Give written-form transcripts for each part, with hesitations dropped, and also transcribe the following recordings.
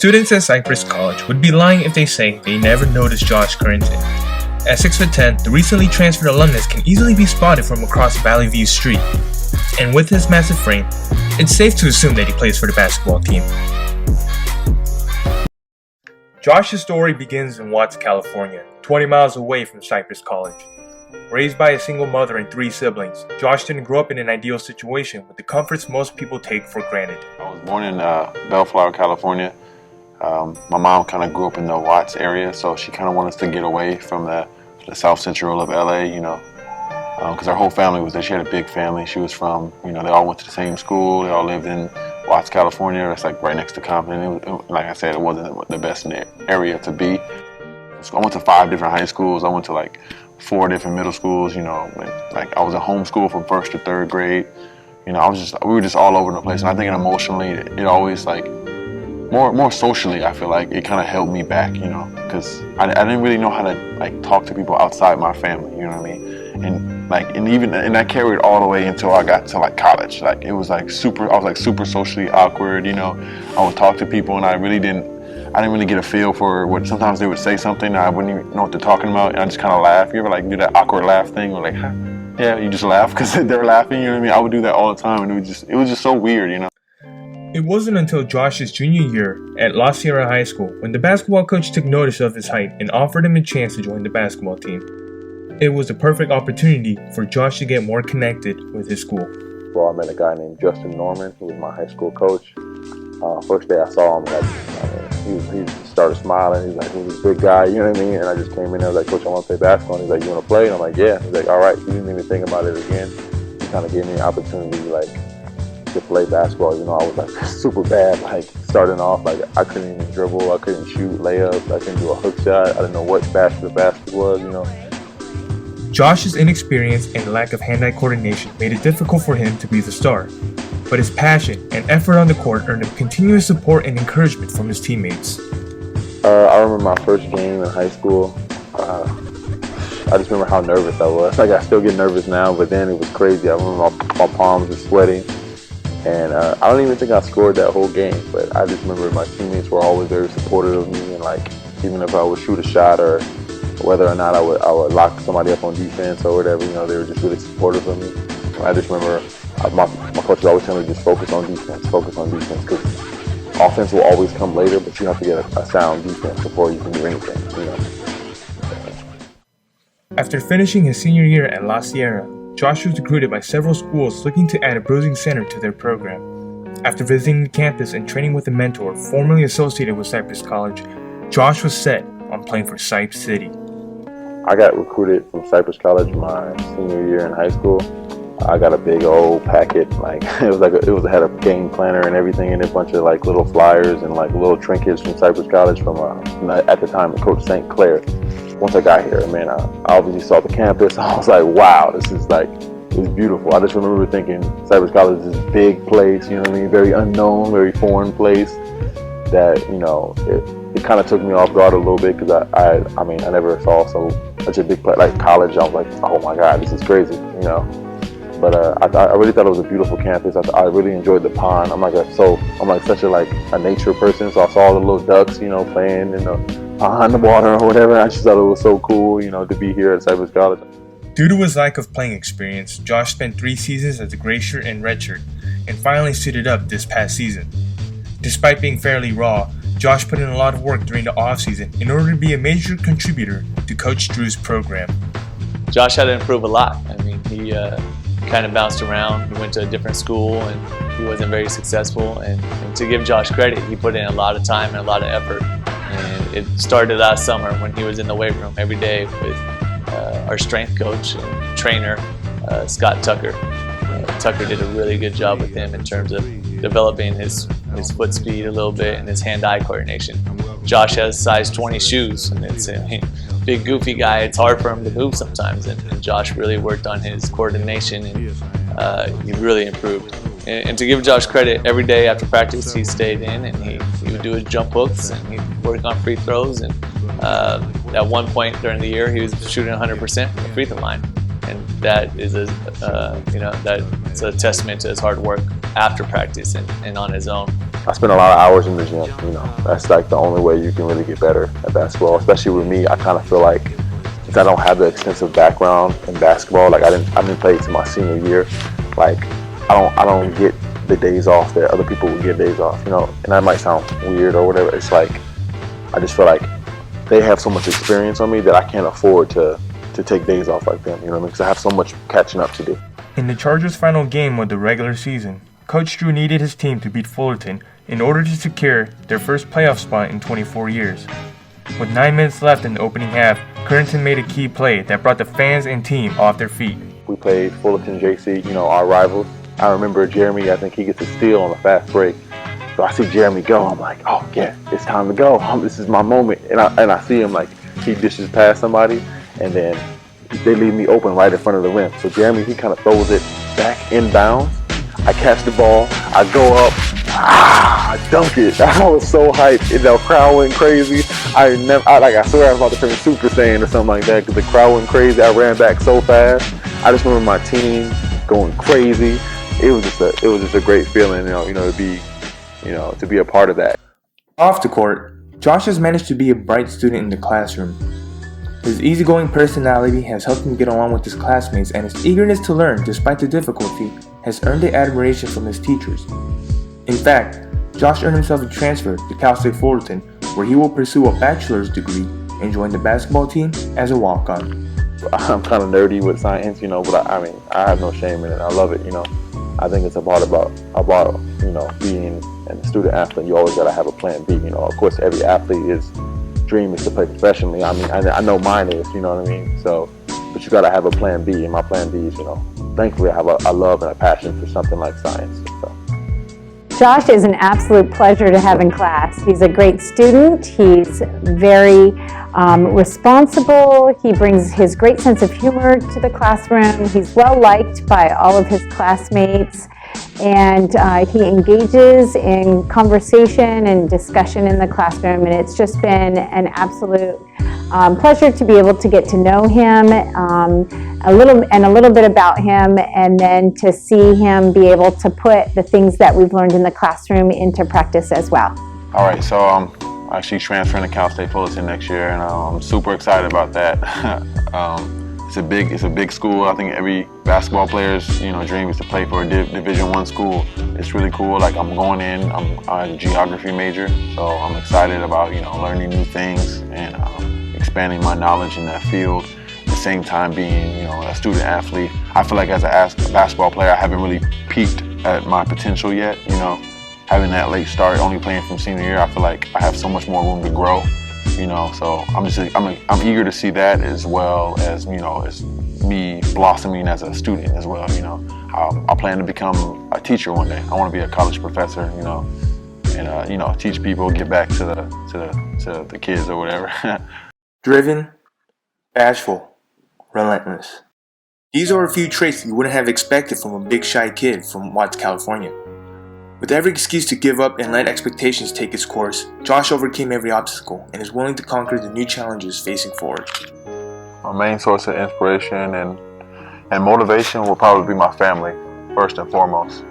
Students at Cypress College would be lying if they say they never noticed Josh Currenton. At 6'10", the recently transferred alumnus can easily be spotted from across Valley View Street. And with his massive frame, it's safe to assume that he plays for the basketball team. Josh's story begins in Watts, California, 20 miles away from Cypress College. Raised by a single mother and 3 siblings, Josh didn't grow up in an ideal situation with the comforts most people take for granted. I was born in Bellflower, California. My mom kind of grew up in the Watts area, so she kind of wanted us to get away from the South Central of LA, because our whole family was there. She had a big family. She was from, they all went to the same school. They all lived in Watts, California. That's like right next to Compton. Like I said, it wasn't the best area to be. So I went to 5 different high schools. I went to like 4 different middle schools. And, like I was at homeschool from 1st to 3rd grade. We were just all over the place. And I think emotionally, it always like more socially, I feel like it kind of held me back, because I didn't really know how to like talk to people outside my family. You know what I mean? And that carried all the way until I got to like college. Like it was like I was like super socially awkward. I would talk to people and I didn't really get a feel for what. Sometimes they would say something and I wouldn't even know what they're talking about, and I just kind of laugh. You ever like do that awkward laugh thing, or like, yeah, you just laugh because they're laughing. You know what I mean? I would do that all the time, and it was just so weird. It wasn't until Josh's junior year at La Sierra High School when the basketball coach took notice of his height and offered him a chance to join the basketball team. It was the perfect opportunity for Josh to get more connected with his school. Well, I met a guy named Justin Norman, who was my high school coach. First day I saw him, he started smiling. He's like, "Who's this big guy?" You know what I mean? And I just came in there, I was like, "Coach, I want to play basketball." And he's like, "You want to play?" And I'm like, "Yeah." He's like, "All right." He didn't even think about it again. He kind of gave me an opportunity, to play basketball. Even though I was like super bad, starting off, I couldn't even dribble, I couldn't shoot layups, I couldn't do a hook shot. I didn't know what basket was, Josh's inexperience and lack of hand-eye coordination made it difficult for him to be the star, but his passion and effort on the court earned him continuous support and encouragement from his teammates. I remember my first game in high school. I just remember how nervous I was. I still get nervous now, but then it was crazy. I remember my palms were sweating, and I don't even think I scored that whole game, but I just remember my teammates were always very supportive of me, and even if I would shoot a shot or whether or not I would lock somebody up on defense or whatever, they were just really supportive of me. I just remember my coach would always tell me, just focus on defense, because offense will always come later, but you have to get a sound defense before you can do anything, After finishing his senior year at La Sierra, Josh was recruited by several schools looking to add a bruising center to their program. After visiting the campus and training with a mentor formerly associated with Cypress College, Josh was set on playing for Cyp City. I got recruited from Cypress College my senior year in high school. I got a big old packet, it had a game planner and everything, and a bunch of little flyers and little trinkets from Cypress College from at the time Coach St. Clair. Once I got here, man, I obviously saw the campus. I was like, wow, this is it was beautiful. I just remember thinking Cypress College is this big place, very unknown, very foreign place that, it kind of took me off guard a little bit, because I never saw such a big place like college. I was like, oh my God, this is crazy, But I really thought it was a beautiful campus. I really enjoyed the pond. I'm such a nature person, so I saw all the little ducks, playing in the pond, the water or whatever. I just thought it was so cool, to be here at Cypress College. Due to his lack of playing experience, Josh spent 3 seasons as a gray shirt and red shirt, and finally suited up this past season. Despite being fairly raw, Josh put in a lot of work during the offseason in order to be a major contributor to Coach Drew's program. Josh had to improve a lot. He kind of bounced around. He went to a different school and he wasn't very successful. And to give Josh credit, he put in a lot of time and a lot of effort. And it started last summer when he was in the weight room every day with our strength coach and trainer, Scott Tucker. Tucker did a really good job with him in terms of developing his foot speed a little bit and his hand-eye coordination. Josh has size 20 shoes, and it's a big goofy guy. It's hard for him to move sometimes, and Josh really worked on his coordination, and he really improved. And to give Josh credit, every day after practice he stayed in and he would do his jump hooks and he'd work on free throws. And at one point during the year he was shooting 100% from the free throw line. And that is that's a testament to his hard work after practice and on his own. I spend a lot of hours in the gym. That's like the only way you can really get better at basketball. Especially with me, I kind of feel like since I don't have the extensive background in basketball, like I didn't play to my senior year. Like I don't get the days off that other people would get days off. And that might sound weird or whatever. It's like I just feel like they have so much experience on me that I can't afford to take days off like them. You know what I mean? Because I have so much catching up to do. In the Chargers' final game of the regular season, Coach Drew needed his team to beat Fullerton in order to secure their first playoff spot in 24 years. With 9 minutes left in the opening half, Currenton made a key play that brought the fans and team off their feet. We played Fullerton JC, our rivals. I remember Jeremy, I think he gets a steal on a fast break. So I see Jeremy go, I'm like, oh yeah, it's time to go. This is my moment. And I see him like he dishes past somebody and then they leave me open right in front of the rim. So Jeremy, he kind of throws it back inbounds. I catch the ball, I go up, I dunk it. I was so hyped. The crowd went crazy. I swear I was about to turn Super Saiyan or something like that because the crowd went crazy. I ran back so fast. I just remember my team going crazy. It was just a great feeling, to be a part of that. Off the court, Josh has managed to be a bright student in the classroom. His easygoing personality has helped him get along with his classmates, and his eagerness to learn despite the difficulty has earned the admiration from his teachers. In fact, Josh earned himself a transfer to Cal State Fullerton, where he will pursue a bachelor's degree and join the basketball team as a walk-on. I'm kind of nerdy with science, but I have no shame in it. I love it, I think it's about being a student athlete. You always got to have a plan B. Of course, every athlete's dream is to play professionally. I know mine is. You know what I mean. So, but you got to have a plan B, and my plan B is, thankfully, I have a love and a passion for something like science. So. Josh is an absolute pleasure to have in class. He's a great student. He's very responsible. He brings his great sense of humor to the classroom. He's well liked by all of his classmates, and he engages in conversation and discussion in the classroom, and it's just been an absolute pleasure to be able to get to know him a little bit about him, and then to see him be able to put the things that we've learned in the classroom into practice as well. All right, so I'm actually transferring to Cal State Fullerton next year, and I'm super excited about that. It's a big school. I think every basketball player's dream is to play for a Division I school. It's really cool. Like I'm going in, I'm a geography major, so I'm excited about learning new things and expanding my knowledge in that field. At the same time, being a student athlete, I feel like as a basketball player, I haven't really peaked at my potential yet. Having that late start, only playing from senior year, I feel like I have so much more room to grow. So I'm eager to see that, as well as as me blossoming as a student as well. I plan to become a teacher one day. I want to be a college professor. And teach people, give back to the kids or whatever. Driven, bashful, relentless. These are a few traits you wouldn't have expected from a big shy kid from Watts, California. With every excuse to give up and let expectations take its course, Josh overcame every obstacle and is willing to conquer the new challenges facing forward. My main source of inspiration and motivation will probably be my family, first and foremost.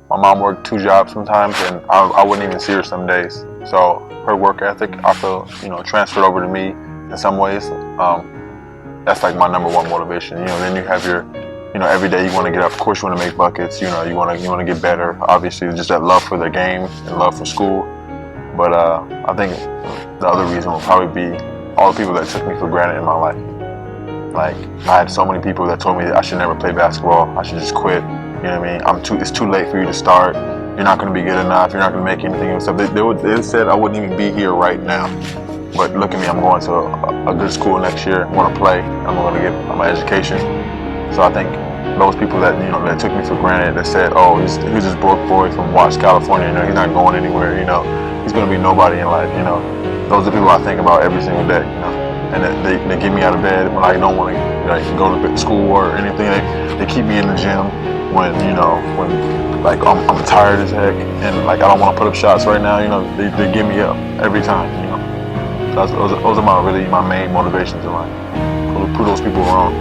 My mom worked 2 jobs sometimes, and I wouldn't even see her some days. So her work ethic, I feel, transferred over to me in some ways. That's like my number one motivation. Then you have your every day you want to get up. Of course, you want to make buckets. You want to get better. Obviously, just that love for the game and love for school. But I think the other reason will probably be all the people that took me for granted in my life. Like I had so many people that told me that I should never play basketball. I should just quit. You know what I mean? It's too late for you to start. You're not going to be good enough. You're not going to make anything of stuff. They said I wouldn't even be here right now. But look at me. I'm going to a good school next year. I want to play. I'm going to get my education. So I think those people that that took me for granted, that said, "Oh, he's this broke boy from Watts, California. He's not going anywhere. He's going to be nobody in life." Those are the people I think about every single day. And they get me out of bed when I don't want to go to school or anything. They keep me in the gym when like I'm tired as heck and like I don't want to put up shots right now. They get me up every time. So those are my main motivations in life. Prove those people wrong.